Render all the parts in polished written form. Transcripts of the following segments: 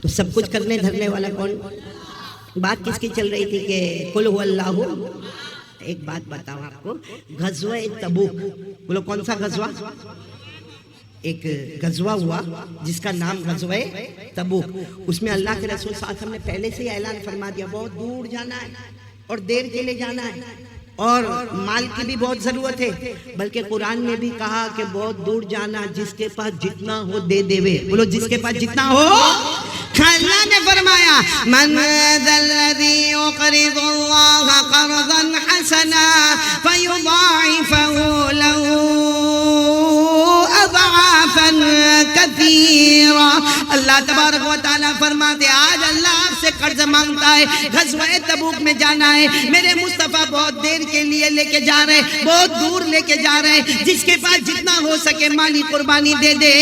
تو سب کچھ کرنے دھرنے والا کون؟ بات کس کی چل رہی تھی کہ قل هو اللہ. ایک بات بتاؤں آپ کو، غزوہ تبوک، بولو کون سا غزوہ؟ ایک غزوہ ہوا جس کا نام غزوہ تبوک. اس میں اللہ کے رسول صلی اللہ علیہ وسلم نے پہلے سے ہی اعلان فرما دیا بہت دور جانا ہے اور دیر کے لیے جانا ہے اور مال کی بھی بہت ضرورت ہے. بلکہ قرآن میں بھی کہا کہ بہت دور جانا، جس کے پاس جتنا ہو دے دے. بولو جس کے پاس جتنا ہو. اللہ نے فرمایا من ذا الذی یقرض اللہ قرضا حسنا فیضاعفہ له اضعافا کثیرا. اللہ تبارک و تعالیٰ فرماتے آج اللہ آپ سے قرض مانگتا ہے، غزوہ تبوک میں جانا ہے، میرے مصطفیٰ بہت دیر کے لیے لے کے جا رہے، بہت دور لے کے جا رہے، جس کے پاس جتنا ہو سکے مالی قربانی دے دے.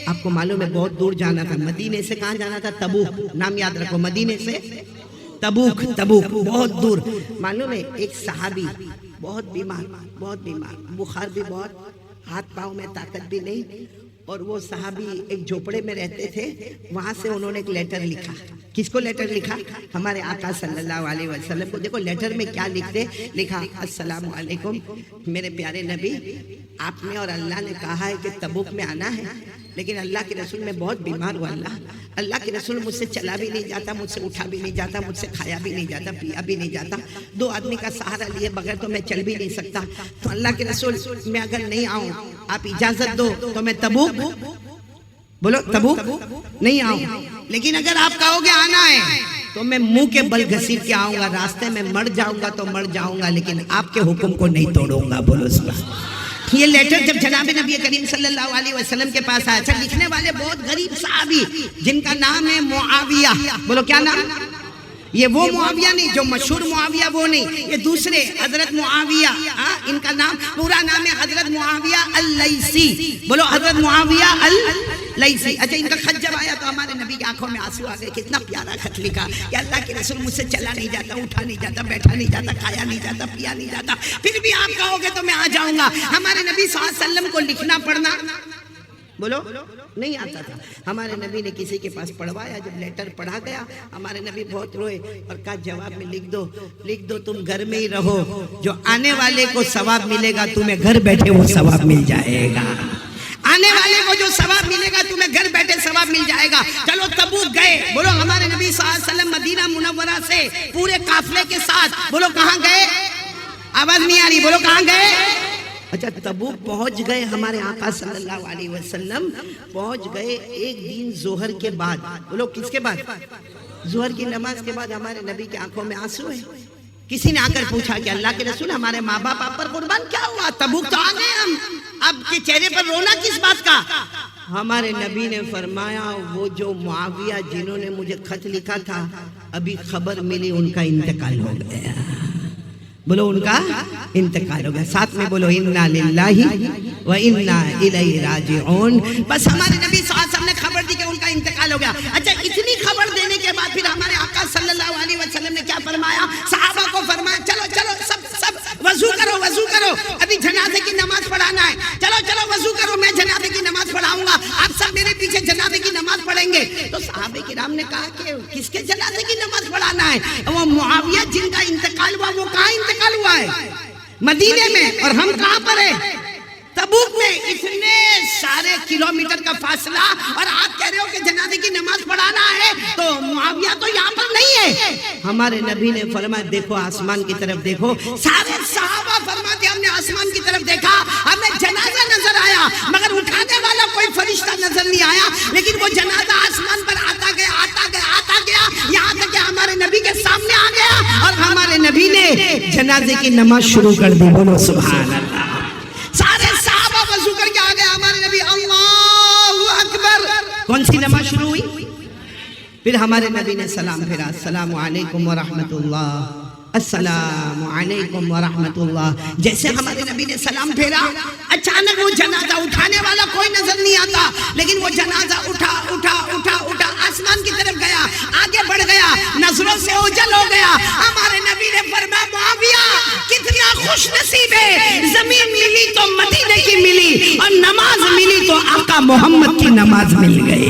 آپ کو معلوم ہے بہت دور جانا تھا، مدینے سے کہاں جانا تھا؟ تبوک. نام یاد رکھو، مدینے سے تبوک. تبوک بہت دور. معلوم ہے ایک صحابی بہت بیمار، بخار بھی بہت، ہاتھ پاؤں میں طاقت بھی نہیں، اور وہ صحابی ایک جھوپڑے میں رہتے تھے. وہاں سے انہوں نے ایک لیٹر لکھا. کس کو لیٹر لکھا؟ ہمارے آقا صلی اللہ علیہ وسلم کو. دیکھو لیٹر میں کیا لکھتے، لکھا السلام علیکم میرے پیارے نبی، آپ نے اور اللہ نے کہا ہے کہ تبوک میں آنا ہے، لیکن اللہ کے رسول میں بہت بیمار ہوا. اللہ کے رسول مجھ سے چلا بھی نہیں جاتا، مجھ سے اٹھا بھی نہیں جاتا، مجھ سے کھایا بھی نہیں جاتا، پیا بھی نہیں جاتا. دو آدمی کا سہارا لیے بغیر تو میں چل بھی نہیں سکتا. تو اللہ کے رسول میں اگر نہیں آؤں، آپ اجازت دو تو میں تبوک، بولو تبوک نہیں آؤں. لیکن اگر آپ کہو گے آنا ہے تو میں منہ کے بل گھسیٹ کے آؤں گا. راستے میں مر جاؤں گا تو مر جاؤں گا، لیکن آپ کے حکم کو نہیں توڑوں گا. بولو سبحان. یہ لیٹر جب جناب نبی کریم صلی اللہ علیہ وسلم کے پاس آیا، اچھا لکھنے والے بہت غریب صحابی جن کا نام ہے معاویہ. بولو کیا نام؟ یہ وہ معاویہ نہیں جو مشہور معاویہ، وہ نہیں، یہ دوسرے حضرت معاویہ. ان کا نام پورا نام ہے حضرت معاویہ اللیثی. بولو حضرت معاویہ اللیثی. اچھا ان کا خط جب آیا تو ہمارے نبی کی آنکھوں میں آنسو آ گئے. کتنا پیارا خط لکھا کہ اللہ کے رسول مجھ سے چلا نہیں جاتا، اٹھا نہیں جاتا، بیٹھا نہیں جاتا، کھایا نہیں جاتا، پیا نہیں جاتا، پھر بھی آپ کہو گے تو میں آ جاؤں گا. ہمارے نبی صلی اللہ علیہ وسلم کو لکھنا پڑھنا بولو نہیں آتا تھا. ہمارے نبی نے کسی کے پاس پڑھوایا. جب لیٹر پڑھا گیا ہمارے نبی بہت روئے اور کہا جواب میں لکھ دو تم گھر میں ہی رہو، جو آنے والے کو ثواب ملے گا تمہیں گھر بیٹھے وہ ثواب مل جائے گا. آنے والے کو جو ثواب ملے گا تمہیں گھر بیٹھے ثواب مل جائے گا. چلو تبوک گئے. بولو ہمارے نبی صلی اللہ علیہ وسلم مدینہ منورہ سے پورے قافلے کے ساتھ، بولو کہاں گئے؟ آواز نہیں آ رہی، بولو کہاں گئے؟ اچھا تبوک پہنچ گئے. ہمارے آقا صلی اللہ علیہ وسلم پہنچ گئے ایک دن ظہر کے بعد. بولو کس کے بعد؟ ظہر کی نماز کے بعد. ہمارے نبی کی آنکھوں میں آنسو ہے. کسی نے آ کر پوچھا کہ اللہ کے رسول ہمارے ماں باپ آپ پر قربان کیا ہوا؟ تبوک تو آ گئے ہم، اب کے چہرے پر رونا کس بات کا؟ ہمارے نبی نے فرمایا وہ جو معاویہ جنہوں نے مجھے خط لکھا تھا ابھی خبر ملی ان کا انتقال ہو گیا. بولو ان کا انتقال ہو گیا. ساتھ میں بولو انا للہ و انا الیہ راجعون. بس ہمارے نبی صلی اللہ علیہ وسلم نے خبر دی کہ ان کا انتقال ہو گیا. اچھا اتنی خبر دینے کے بعد پھر ہمارے آقا صلی اللہ علیہ وسلم نے کیا فرمایا؟ صحابہ کو فرمایا چلو سب وضو کرو، ابھی جنازے کی نماز پڑھانا ہے. چلو وضو کرو، میں جنازے کی نماز پڑھاؤں گا، آپ سب میرے پیچھے جنازے کی نماز پڑھیں گے. تو صحابہ کرام نے کہا کہ کس کے جنازے کی نماز پڑھانا ہے؟ وہ معاویہ جن کا انتقال ہوا وہ کہاں انتقال ہوا ہے؟ مدینے میں. اور ہم کہاں پر ہیں؟ تبوک میں. اتنے سارے کلومیٹر کا فاصلہ اور آپ کہہ رہے ہو کہ جنازے کی نماز پڑھانا ہے. تو معاویہ تو یہاں پر نہیں ہے. ہمارے نبی نے فرمایا دیکھو آسمان کی طرف دیکھو. سارے صحابہ فرماتے ہم نے آسمان کی طرف دیکھا، ہمیں جنازہ نظر آیا مگر اٹھانے والا کوئی فرشتہ نظر نہیں آیا. لیکن وہ جنازہ آسمان پر آتا گیا یہاں تک کہ ہمارے نبی کے سامنے آ گیا اور ہمارے نبی نے جنازے کی نماز شروع کر دی. بولو سبحان اللہ. سارے صحابہ وضو کر کے آ گئے. ہمارے نبی اللہ اکبر. کون سی نماز شروع ہوئی؟ پھر ہمارے نبی نے سلام پھیرا. السلام علیکم ورحمت اللہ، السلام علیکم ورحمت اللہ. جیسے ہمارے نبی نے سلام پھیرا اچانک وہ جنازہ اٹھانے والا کوئی نظر نہیں آتا. لیکن وہ جنازہ اٹھا آسمان کی طرف گیا، آگے بڑھ گیا، نظروں سے اوجھل ہو گیا. ہمارے نبی نے فرمایا معاویہ کتنا خوش نصیب ہے، زمین ملی تو مدینے کی ملی اور نماز ملی تو آقا محمد کی نماز مل گئی.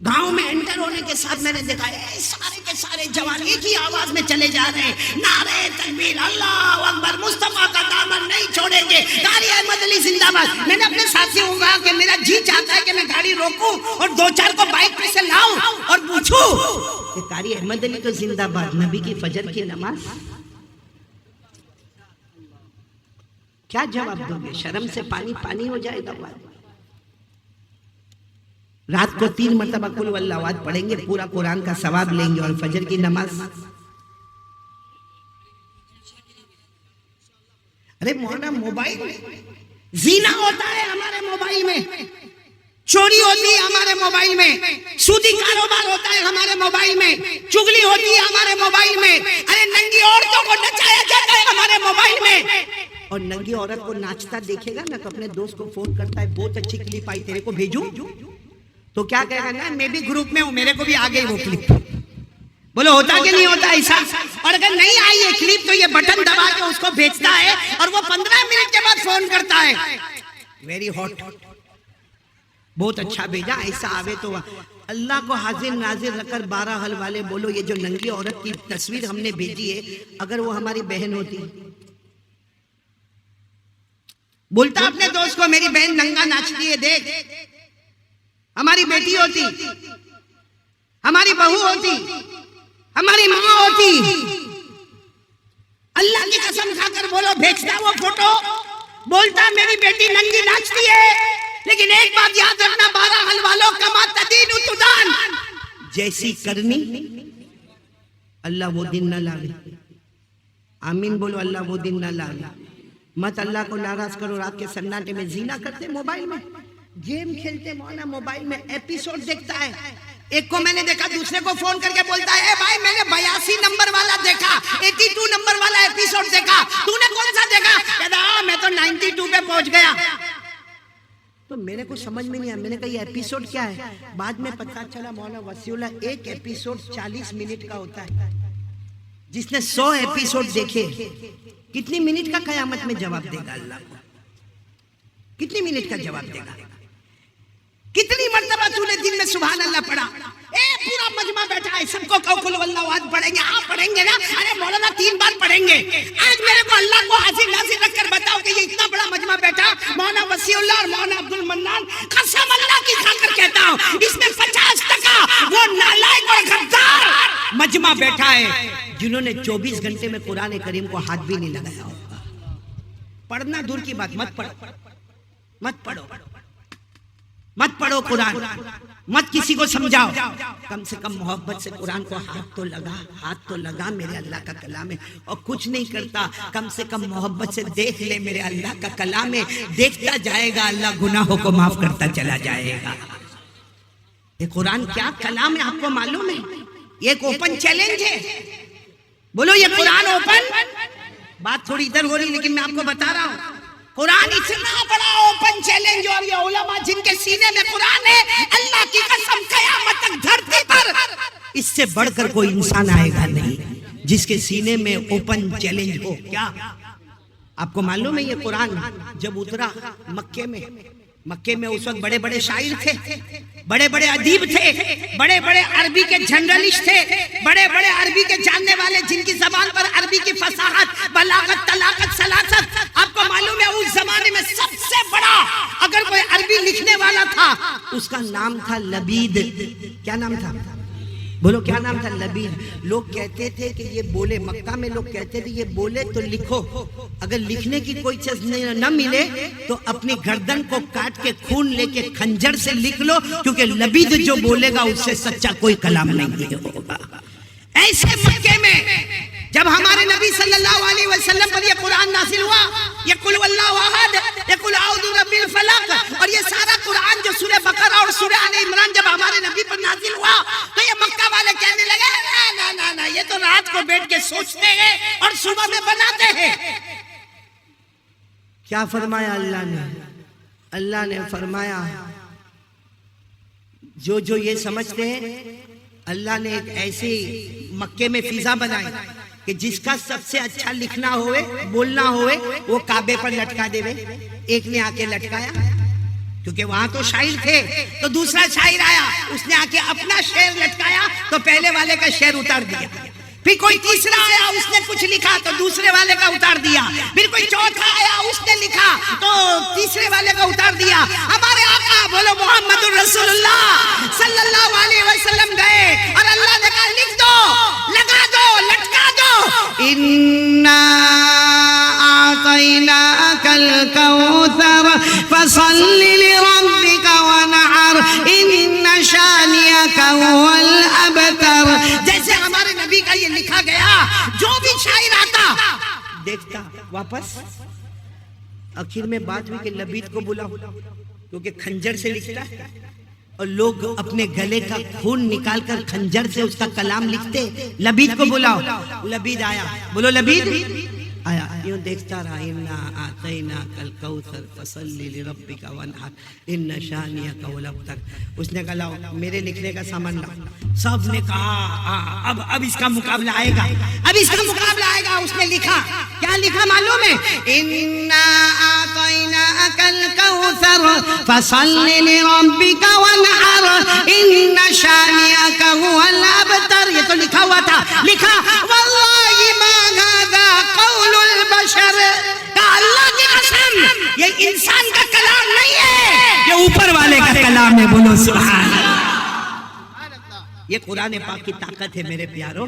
گاؤں میں انٹر ہونے کے ساتھ میں نے دیکھا سارے کے سارے جوان ایک ہی آواز میں چلے جا رہے ہیں، نعرہ تکبیر، اللہ اکبر، مصطفیٰ کا دامن نہیں چھوڑیں گے، قاری احمد علی زندہ باد۔ میں نے اپنے ساتھیوں کو کہا کہ میرا جی چاہتا ہے کہ میں گاڑی روکوں اور دو چار کو بائک پہ سے لاؤں اور پوچھوں کہ قاری احمد علی تو زندہ باد، نبی کی فجر کی نماز کیا جواب دو گے؟ شرم سے پانی پانی ہو جائے گا۔ رات کو 3 مرتبہ قل واللہ احد پڑھیں گے، پورا قرآن کا ثواب لیں گے، اور فجر کی نماز۔ ارے مولانا موبائل میں زنا ہوتا ہے، ہمارے موبائل میں چوری ہوتی ہے، ہمارے موبائل میں سودی کاروبار ہوتا ہے، ہمارے موبائل میں چغلی ہوتی ہے، ہمارے موبائل میں ارے ننگی عورتوں کو نچایا جاتا ہے ہمارے موبائل میں۔ اور ننگی عورت کو ناچتا دیکھے گا نا تو اپنے دوست کو فون کرتا ہے، بہت اچھی کلپ آئی تیرے کو بھیجوں، تو کیا کہے گا نا میں بھی گروپ میں ہوں، میرے کو بھی آ گئی وہ کلپ۔ بولو ہوتا کہ نہیں ہوتا ایسا؟ اور اگر نہیں آئی یہ کلپ تو یہ بٹن دبا کے اس کو بھیجتا ہے اور وہ 15 منٹ کے بعد فون کرتا ہے، ویری ہاٹ، بہت اچھا بھیجا، ایسا آوے تو اللہ کو حاضر ناظر رکھ کر 12 حل والے بولو یہ جو ننگی عورت کی تصویر ہم نے بھیجی ہے اگر وہ ہماری بہن ہوتی، بولتا اپنے دوست کو میری بہن ننگا ناچتی ہے دیکھ، ہماری بیٹی ہوتی، ہماری بہو ہوتی، ہماری ماں ہوتی، اللہ کی قسم کھا کر بولو بھیجتا وہ فوٹو، بولتا میری بیٹی ننگی ناچتی ہے، لیکن ایک بات یاد رکھنا 12 حل والوں کما تدین تدان، جیسی کرنی اللہ وہ دن نہ لاوے، آمین بولو، اللہ وہ دن نہ لاوے۔ مت اللہ کو ناراض کرو، رات کے سناٹے میں زنا کرتے، موبائل میں گیم کھیلتے، مولانا موبائل میں ایپیسوڈ دیکھتا ہے، ایک کو میں نے دیکھا دوسرے کو فون کر کے بولتا ہے اے بھائی میں نے 82 نمبر والا دیکھا، 82 نمبر والا ایپیسوڈ دیکھا، تو نے کون سا دیکھا؟ کہتا ہاں میں تو 92 پہ پہنچ گیا۔ تو میرے کو سمجھ میں نہیں آیا، میں نے کہا یہ ایپیسوڈ کیا ہے؟ بعد میں پتہ چلا مولانا وسیع اللہ ایک ایپیسوڈ 40 منٹ کا ہوتا ہے، جس نے 100 ایپیسوڈ دیکھے کتنی منٹ کا قیامت میں جواب دے گا اللہ کو؟ کتنی منٹ کا جواب دے گا؟ کتنی مرتبہ تو نے دن میں سبحان اللہ پڑھا؟ اے پورا مجمع بیٹھا ہے، سب کو کہو قل واللہ احد پڑھیں گے، آپ پڑھیں گے نا؟ ارے مولانا 3 بار پڑھیں گے۔ آج میرے کو اللہ کو حاضر ناظر رکھ کر بتاؤ کہ یہ اتنا بڑا مجمع بیٹھا، مولانا وسیع اللہ اور مولانا عبد المنان، قسم اللہ کی کھا کر کہتا ہوں اس میں 50% وہ نالائق اور غدار مجمع بیٹھا ہے جنہوں نے 24 گھنٹے میں قرآن کریم کو ہاتھ بھی نہیں لگایا ہوگا۔ پڑھنا دور کی بات، مت پڑھو، مت پڑھو، مت پڑھو قرآن، مت کسی کو سمجھاؤ، کم سے کم محبت سے قرآن کو ہاتھ تو لگا، ہاتھ تو لگا، میرے اللہ کا کلام ہے، اور کچھ نہیں کرتا کم سے کم محبت سے دیکھ لے، میرے اللہ کا کلام ہے، دیکھتا جائے گا اللہ گناہوں کو معاف کرتا چلا جائے گا۔ یہ قرآن کیا کلام ہے آپ کو معلوم ہے؟ یہ ایک اوپن چیلنج ہے، بولو یہ قرآن اوپن، بات تھوڑی ادھر ہو رہی لیکن میں آپ کو بتا رہا ہوں قرآن اتنا بڑا اوپن چیلنج، اور یہ علماء جن کے سینے میں قرآن ہے اللہ کی قسم قیامت تک دھرتی پر اس سے بڑھ کر کوئی انسان آئے گا نہیں جس کے سینے میں اوپن چیلنج ہو۔ کیا آپ کو معلوم ہے یہ قرآن جب اترا مکے میں اس وقت بڑے بڑے شاعر تھے، بڑے بڑے ادیب تھے، بڑے بڑے عربی کے جنرلسٹ تھے، بڑے بڑے عربی کے جاننے والے جن کی زبان پر عربی کی فصاحت، بلاغت، طلاقت، سلاست، آپ کو معلوم ہے اس زمانے میں سب سے بڑا اگر کوئی عربی لکھنے والا تھا اس کا نام تھا لبید۔ کیا نام تھا؟ بولو کیا نام تھا؟ لبید۔ لوگ کہتے تھے کہ یہ بولے، مکہ میں لوگ کہتے تھے یہ بولے تو لکھو، اگر لکھنے کی کوئی چیز نہ ملے تو اپنی گردن کو کاٹ کے خون لے کے خنجر سے لکھ لو، کیونکہ لبید جو بولے گا اس سے سچا کوئی کلام نہیں ہوگا۔ ایسے مکے میں جب ہمارے نبی صلی اللہ علیہ وسلم پر یہ قرآن نازل ہوا، یہ قل واللہ احد، یہ قل اعوذ برب الفلق، اور یہ سارا قرآن جو سورہ بقرہ اور سورہ آل عمران جب ہمارے نبی پر نازل ہوا تو یہ مکہ والے کہنے لگے نا یہ تو رات کو بیٹھ کے سوچتے ہیں اور صبح میں بناتے ہیں۔ کیا فرمایا اللہ نے؟ اللہ نے فرمایا جو یہ سمجھتے ہیں، اللہ نے ایک ایسی مکے میں فضا بنائی کہ جس کا سب سے اچھا لکھنا ہوئے، بولنا ہوئے، وہ کعبے پر لٹکا دے۔ ایک نے آ کے لٹکایا، کیونکہ وہاں تو شاعر تھے، تو دوسرا شاعر آیا، اس نے آ کے اپنا شعر لٹکایا تو پہلے والے کا شعر اتار دیا. پھر کوئی تیسرا آیا، اس نے کچھ لکھا تو دوسرے والے کا اتار دیا. پھر کوئی چوتھا آیا، اس نے لکھا تو تیسرے والے کا اتار دیا. ہمارے آقا بولو محمد الرسول اللہ صلی اللہ علیہ وسلم گئے اور اللہ نے کہا لکھ دو، لگا دو، لٹکا دو. اِنَّا أعطيناك الكوثر فصل لربك وانحر إن شانئك هو الأبتر. جیسے ہمارے نبی کا یہ لکھا گیا، جو بھی شاعر آتا دیکھتا واپس. آخر میں بات ہوئی کہ لبید کو بلاؤ، کیونکہ خنجر سے لکھتا ہے اور لوگ اپنے گلے کا خون نکال کر خنجر سے اس کا کلام لکھتے. لبید کو بلاؤ. لبید آیا. بولو لبید آیا. یوں دیکھتا رہا. اِنَّا أَعْطَيْنَاكَ الْكَوْثَرَ فَصَلِّ لِرَبِّكَ وَانْحَرْ إِنَّ شَانِئَكَ هُوَ الْأَبْتَرُ. اس نے کہا لاؤ میرے لکھنے کا سامان لاؤ. سب نے کہا اب اس کا مقابلہ آئے گا، اب اس کا مقابلہ آئے گا. اس نے لکھا، کیا لکھا معلوم ہے؟ اِنَّا أَعْطَيْنَاكَ الْكَوْثَرَ فَصَلِّ لِرَبِّكَ وَانْحَرْ إِنَّ شَانِئَكَ هُوَ الْأَبْتَرُ. یہ تو لکھا ہوا تھا. لکھا وَاللَّهِ مَا هَذَا قَوْلُ الْبَشَرِ. کہ اللہ کی قسم یہ انسان کا کلام نہیں ہے، یہ اوپر والے کا کلام ہے. بولو سبحان اللہ. یہ قرآن پاک کی طاقت ہے میرے پیارو.